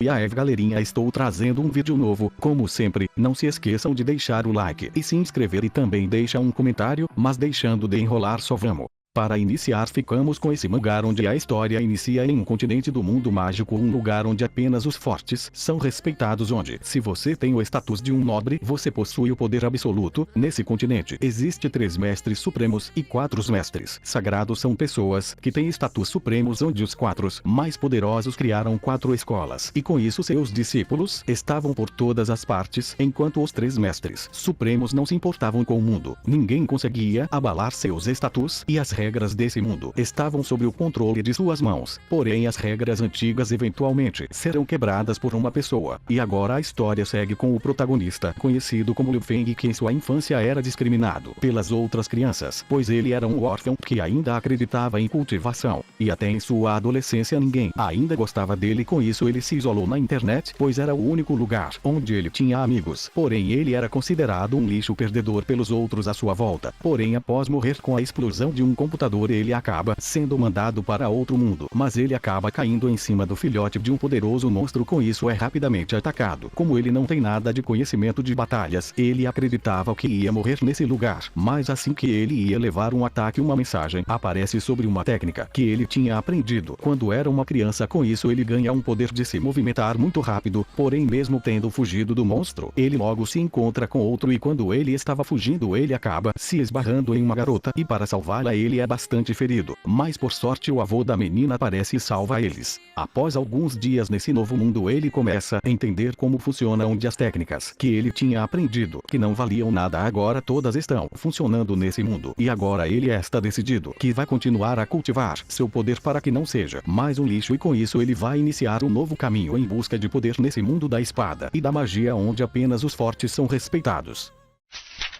E aí galerinha, estou trazendo um vídeo novo. Como sempre, não se esqueçam de deixar o like e se inscrever e também deixa um comentário, mas deixando de enrolar só vamos. Para iniciar ficamos com esse mangá onde a história inicia em um continente do mundo mágico, um lugar onde apenas os fortes são respeitados, onde, se você tem o status de um nobre, você possui o poder absoluto. Nesse continente, existe 3 mestres supremos e 4 mestres sagrados, são pessoas que têm status supremos, onde os 4 mais poderosos criaram 4 escolas, e com isso seus discípulos estavam por todas as partes, enquanto os 3 mestres supremos não se importavam com o mundo. Ninguém conseguia abalar seus status, e as regras desse mundo estavam sob o controle de suas mãos. Porém, as regras antigas eventualmente serão quebradas por uma pessoa. E agora a história segue com o protagonista, conhecido como Liu Feng, que em sua infância era discriminado pelas outras crianças, pois ele era um órfão que ainda acreditava em cultivação. E até em sua adolescência ninguém ainda gostava dele, com isso ele se isolou na internet, pois era o único lugar onde ele tinha amigos. Porém, ele era considerado um lixo perdedor pelos outros à sua volta. Porém, após morrer com a explosão de um computador, ele acaba sendo mandado para outro mundo, mas ele acaba caindo em cima do filhote de um poderoso monstro, com isso é rapidamente atacado. Como ele não tem nada de conhecimento de batalhas, ele acreditava que ia morrer nesse lugar, mas assim que ele ia levar um ataque, uma mensagem aparece sobre uma técnica que ele tinha aprendido quando era uma criança. Com isso ele ganha um poder de se movimentar muito rápido, porém mesmo tendo fugido do monstro, ele logo se encontra com outro, e quando ele estava fugindo ele acaba se esbarrando em uma garota, e para salvá-la ele é bastante ferido, mas por sorte o avô da menina aparece e salva eles. Após alguns dias nesse novo mundo, ele começa a entender como funciona, onde as técnicas que ele tinha aprendido, que não valiam nada, agora todas estão funcionando nesse mundo, e agora ele está decidido que vai continuar a cultivar seu poder para que não seja mais um lixo, e com isso ele vai iniciar um novo caminho em busca de poder nesse mundo da espada e da magia, onde apenas os fortes são respeitados.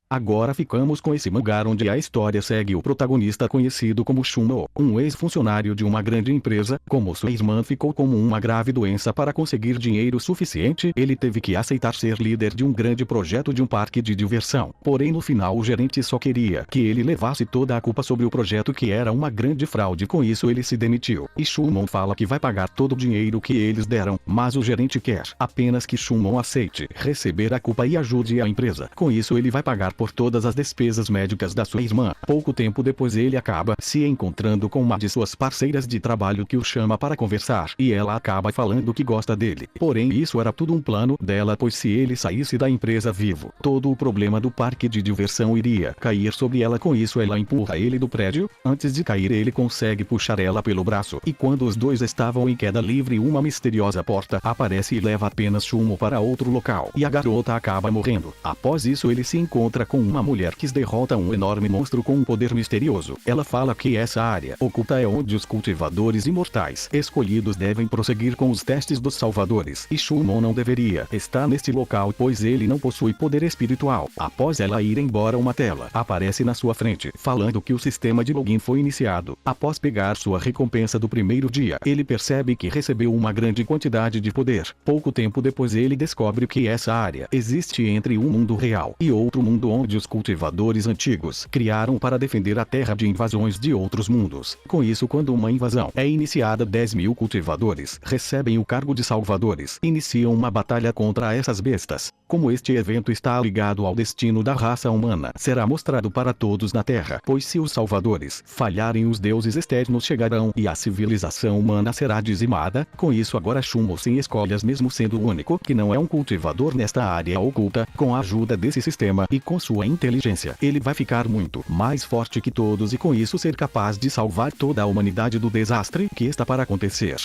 Agora ficamos com esse mangá onde a história segue o protagonista, conhecido como Shunmo, um ex-funcionário de uma grande empresa. Como sua irmã ficou com uma grave doença, para conseguir dinheiro suficiente, ele teve que aceitar ser líder de um grande projeto de um parque de diversão. Porém no final o gerente só queria que ele levasse toda a culpa sobre o projeto, que era uma grande fraude. Com isso ele se demitiu, e Shunmo fala que vai pagar todo o dinheiro que eles deram, mas o gerente quer apenas que Shunmo aceite receber a culpa e ajude a empresa. Com isso ele vai pagar por todas as despesas médicas da sua irmã. Pouco tempo depois ele acaba se encontrando com uma de suas parceiras de trabalho, que o chama para conversar, e ela acaba falando que gosta dele. Porém isso era tudo um plano dela, pois se ele saísse da empresa vivo, todo o problema do parque de diversão iria cair sobre ela. Com isso ela empurra ele do prédio. Antes de cair ele consegue puxar ela pelo braço, e quando os dois estavam em queda livre, uma misteriosa porta aparece e leva apenas Shunmo para outro local, e a garota acaba morrendo. Após isso ele se encontra com uma mulher que derrota um enorme monstro com um poder misterioso. Ela fala que essa área oculta é onde os cultivadores imortais escolhidos devem prosseguir com os testes dos salvadores, e Shunmo não deveria estar neste local, pois ele não possui poder espiritual. Após ela ir embora, uma tela aparece na sua frente, falando que o sistema de login foi iniciado. Após pegar sua recompensa do primeiro dia, ele percebe que recebeu uma grande quantidade de poder. Pouco tempo depois ele descobre que essa área existe entre um mundo real e outro mundo, onde os cultivadores antigos criaram para defender a terra de invasões de outros mundos. Com isso, quando uma invasão é iniciada, 10.000 cultivadores recebem o cargo de salvadores, iniciam uma batalha contra essas bestas. Como este evento está ligado ao destino da raça humana, será mostrado para todos na Terra, pois se os salvadores falharem, os deuses externos chegarão e a civilização humana será dizimada. Com isso agora Shunmo, sem escolhas, mesmo sendo o único que não é um cultivador nesta área oculta, com a ajuda desse sistema e com sua inteligência, ele vai ficar muito mais forte que todos, e com isso ser capaz de salvar toda a humanidade do desastre que está para acontecer.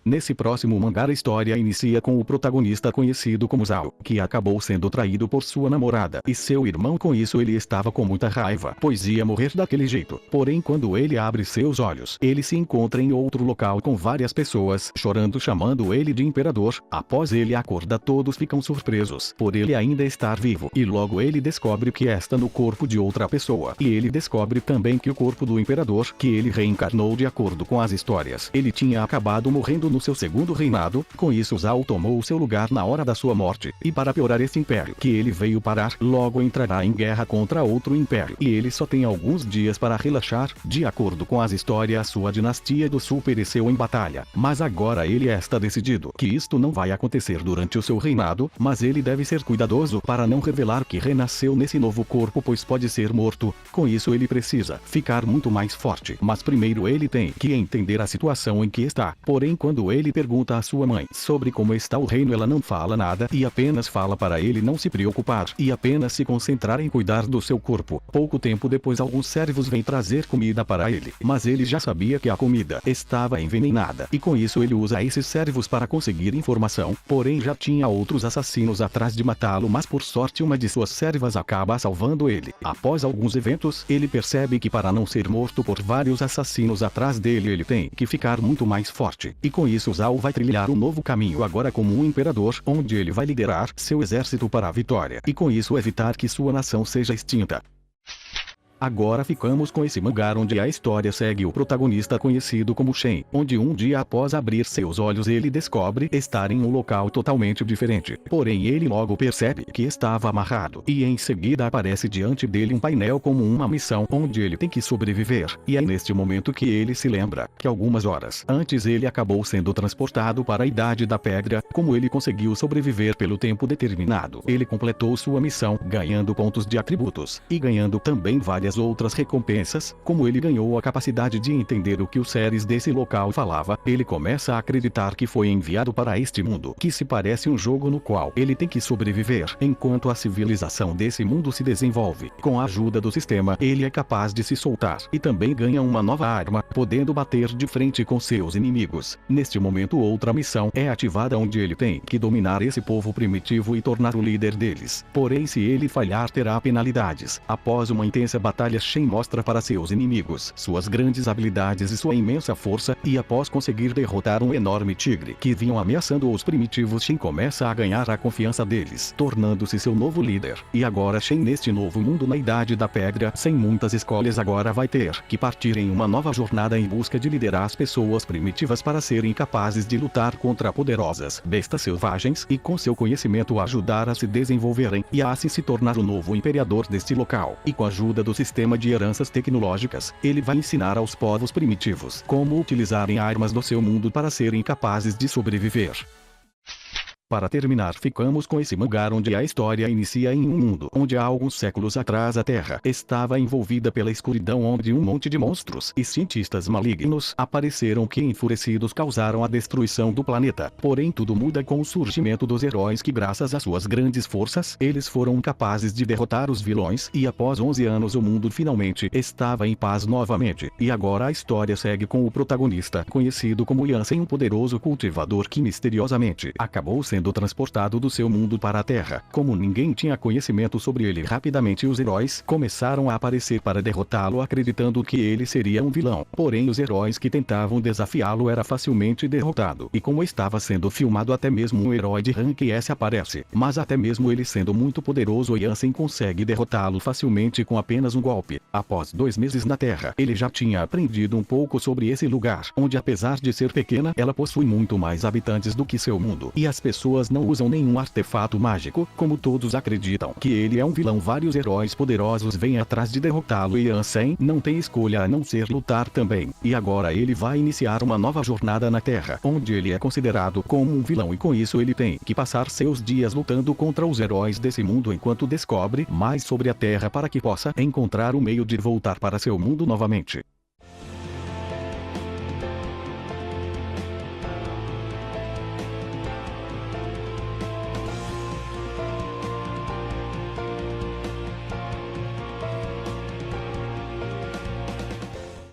Nesse próximo mangá a história inicia com o protagonista, conhecido como Zhao, que acabou sendo traído por sua namorada e seu irmão. Com isso ele estava com muita raiva, pois ia morrer daquele jeito. Porém quando ele abre seus olhos, ele se encontra em outro local com várias pessoas chorando, chamando ele de imperador. Após ele acorda, todos ficam surpresos por ele ainda estar vivo, e logo ele descobre que está no corpo de outra pessoa, e ele descobre também que o corpo do imperador, que ele reencarnou de acordo com as histórias, ele tinha acabado morrendo no no seu segundo reinado. Com isso Zhao tomou o seu lugar na hora da sua morte, e para piorar esse império que ele veio parar, logo entrará em guerra contra outro império, e ele só tem alguns dias para relaxar. De acordo com as histórias, sua dinastia do sul pereceu em batalha, mas agora ele está decidido que isto não vai acontecer durante o seu reinado, mas ele deve ser cuidadoso para não revelar que renasceu nesse novo corpo, pois pode ser morto. Com isso ele precisa ficar muito mais forte, mas primeiro ele tem que entender a situação em que está. Porém, quando ele pergunta à sua mãe sobre como está o reino, ela não fala nada e apenas fala para ele não se preocupar e apenas se concentrar em cuidar do seu corpo. Pouco tempo depois, alguns servos vêm trazer comida para ele, mas ele já sabia que a comida estava envenenada, e com isso ele usa esses servos para conseguir informação. Porém, já tinha outros assassinos atrás de matá-lo, mas por sorte uma de suas servas acaba salvando ele. Após alguns eventos, ele percebe que para não ser morto por vários assassinos atrás dele, ele tem que ficar muito mais forte, e com isso Zhao vai trilhar um novo caminho agora como um imperador, onde ele vai liderar seu exército para a vitória, e com isso evitar que sua nação seja extinta. Agora ficamos com esse mangá onde a história segue o protagonista conhecido como Shen, onde um dia após abrir seus olhos ele descobre estar em um local totalmente diferente. Porém ele logo percebe que estava amarrado, e em seguida aparece diante dele um painel como uma missão onde ele tem que sobreviver. E é neste momento que ele se lembra que algumas horas antes ele acabou sendo transportado para a Idade da Pedra. Como ele conseguiu sobreviver pelo tempo determinado, ele completou sua missão, ganhando pontos de atributos, e ganhando também várias outras recompensas. Como ele ganhou a capacidade de entender o que os seres desse local falava, ele começa a acreditar que foi enviado para este mundo, que se parece um jogo no qual ele tem que sobreviver, enquanto a civilização desse mundo se desenvolve. Com a ajuda do sistema, ele é capaz de se soltar, e também ganha uma nova arma, podendo bater de frente com seus inimigos. Neste momento outra missão é ativada onde ele tem que dominar esse povo primitivo e tornar o líder deles. Porém, se ele falhar, terá penalidades. Após uma intensa batalha, Shen mostra para seus inimigos suas grandes habilidades e sua imensa força, e após conseguir derrotar um enorme tigre que vinham ameaçando os primitivos, Shen começa a ganhar a confiança deles, tornando-se seu novo líder. E agora Shen, neste novo mundo na Idade da Pedra, sem muitas escolhas, agora vai ter que partir em uma nova jornada em busca de liderar as pessoas primitivas para serem capazes de lutar contra poderosas bestas selvagens, e com seu conhecimento ajudar a se desenvolverem e a assim se tornar o novo imperador deste local. E com a ajuda do sistema de heranças tecnológicas, ele vai ensinar aos povos primitivos como utilizarem armas do seu mundo para serem capazes de sobreviver. Para terminar, ficamos com esse mangá onde a história inicia em um mundo onde há alguns séculos atrás a Terra estava envolvida pela escuridão, onde um monte de monstros e cientistas malignos apareceram que, enfurecidos, causaram a destruição do planeta. Porém tudo muda com o surgimento dos heróis que, graças às suas grandes forças, eles foram capazes de derrotar os vilões, e após 11 anos o mundo finalmente estava em paz novamente. E agora a história segue com o protagonista conhecido como Yansen, um poderoso cultivador que misteriosamente acabou sendo transportado do seu mundo para a Terra. Como ninguém tinha conhecimento sobre ele, rapidamente os heróis começaram a aparecer para derrotá-lo, acreditando que ele seria um vilão. Porém os heróis que tentavam desafiá-lo era facilmente derrotado, e como estava sendo filmado, até mesmo um herói de rank S aparece. Mas até mesmo ele sendo muito poderoso, Yansen consegue derrotá-lo facilmente com apenas um golpe. Após 2 meses na Terra, ele já tinha aprendido um pouco sobre esse lugar, onde apesar de ser pequena, ela possui muito mais habitantes do que seu mundo, e as pessoas não usam nenhum artefato mágico, como todos acreditam que ele é um vilão. Vários heróis poderosos vêm atrás de derrotá-lo, e Yansen não tem escolha a não ser lutar também. E agora ele vai iniciar uma nova jornada na Terra, onde ele é considerado como um vilão, e com isso ele tem que passar seus dias lutando contra os heróis desse mundo enquanto descobre mais sobre a Terra para que possa encontrar o meio de voltar para seu mundo novamente.